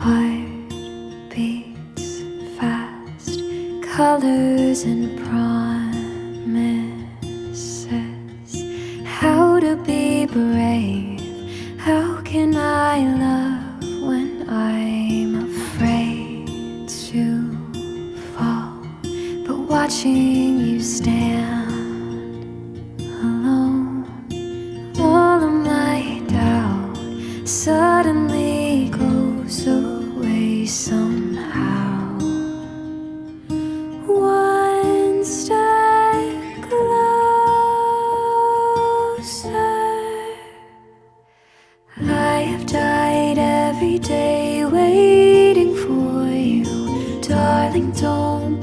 heart beats fast, colors and promises. How to be brave, how can I love when I'm afraid to fall? But watching you stand alone, all of my doubt suddenly goes away somehow. One step closer. I have died every day waiting for you. Darling, don't